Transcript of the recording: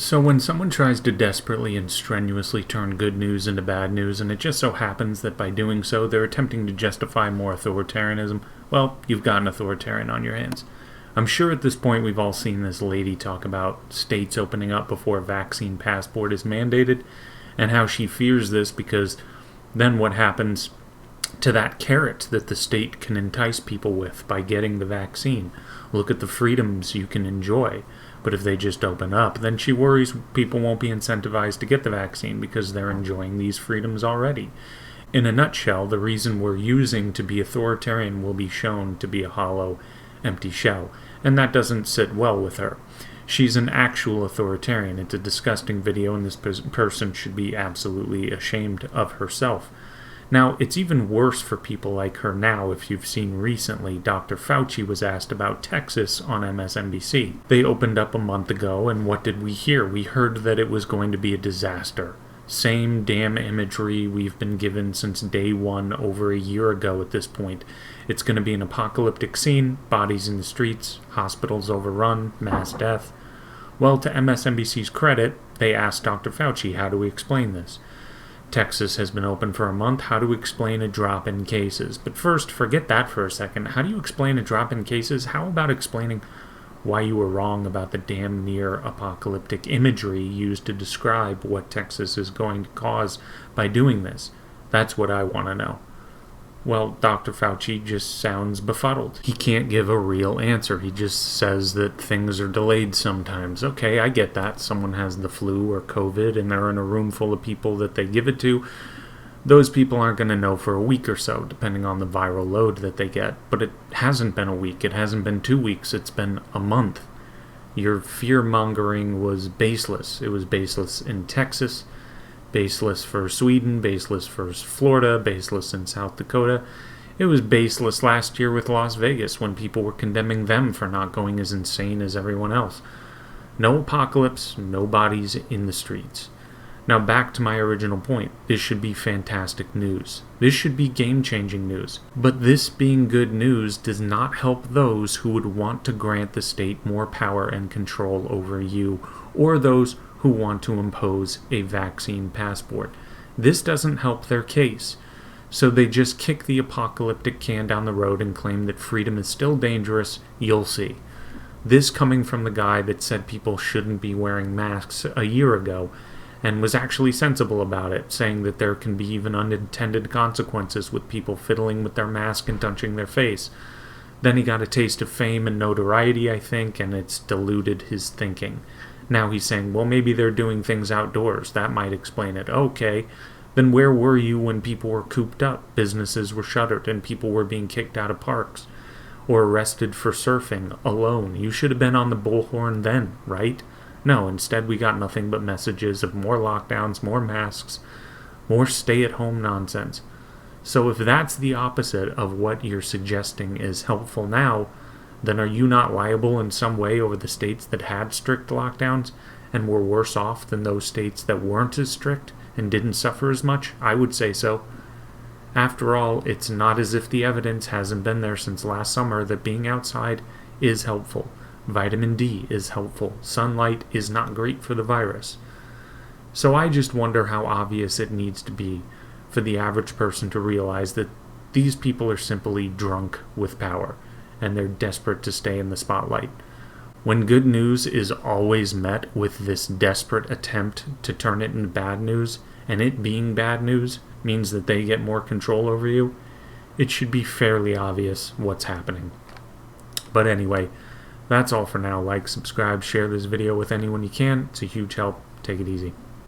So when someone tries to desperately and strenuously turn good news into bad news, and it just so happens that by doing so they're attempting to justify more authoritarianism, well, you've got an authoritarian on your hands. I'm sure at this point we've all seen this lady talk about states opening up before a vaccine passport is mandated, and how she fears this because then what happens to that carrot that the state can entice people with by getting the vaccine? Look at the freedoms you can enjoy. But if they just open up, then she worries people won't be incentivized to get the vaccine because they're enjoying these freedoms already. In a nutshell, the reason we're using to be authoritarian will be shown to be a hollow, empty shell, and that doesn't sit well with her. She's an actual authoritarian. It's a disgusting video, and this person should be absolutely ashamed of herself. Now, it's even worse for people like her now. If you've seen recently, Dr. Fauci was asked about Texas on MSNBC. They opened up a month ago, and what did we hear? We heard that it was going to be a disaster. Same damn imagery we've been given since day one over a year ago at this point. It's going to be an apocalyptic scene, bodies in the streets, hospitals overrun, mass death. Well, to MSNBC's credit, they asked Dr. Fauci, how do we explain this? Texas has been open for a month. How do we explain a drop in cases? But first, forget that for a second. How do you explain a drop in cases? How about explaining why you were wrong about the damn near apocalyptic imagery used to describe what Texas is going to cause by doing this? That's what I want to know. Well, Dr. Fauci just sounds befuddled. He can't give a real answer. He just says that things are delayed sometimes. Okay, I get that. Someone has the flu or COVID and they're in a room full of people that they give it to. Those people aren't going to know for a week or so, depending on the viral load that they get. But it hasn't been a week. It hasn't been 2 weeks. It's been a month. Your fear-mongering was baseless. It was baseless in Texas, baseless for Sweden, baseless for Florida, baseless in South Dakota. It was baseless last year with Las Vegas when people were condemning them for not going as insane as everyone else. No apocalypse, no bodies in the streets. Now back to my original point. This should be fantastic news. This should be game-changing news. But this being good news does not help those who would want to grant the state more power and control over you, or those who want to impose a vaccine passport. This doesn't help their case. So they just kick the apocalyptic can down the road and claim that freedom is still dangerous. You'll see. This coming from the guy that said people shouldn't be wearing masks a year ago and was actually sensible about it, saying that there can be even unintended consequences with people fiddling with their mask and touching their face. Then he got a taste of fame and notoriety, I think, and it's diluted his thinking. Now he's saying, well, maybe they're doing things outdoors. That might explain it. Okay, then where were you when people were cooped up, businesses were shuttered, and people were being kicked out of parks or arrested for surfing alone? You should have been on the bullhorn then, right? No, instead we got nothing but messages of more lockdowns, more masks, more stay-at-home nonsense. So if that's the opposite of what you're suggesting is helpful now, then are you not liable in some way over the states that had strict lockdowns and were worse off than those states that weren't as strict and didn't suffer as much? I would say so. After all, it's not as if the evidence hasn't been there since last summer that being outside is helpful. Vitamin D is helpful. Sunlight is not great for the virus. So I just wonder how obvious it needs to be for the average person to realize that these people are simply drunk with power, and they're desperate to stay in the spotlight. When good news is always met with this desperate attempt to turn it into bad news, and it being bad news means that they get more control over you, it should be fairly obvious what's happening. But anyway, that's all for now. Like, subscribe, share this video with anyone you can. It's a huge help. Take it easy.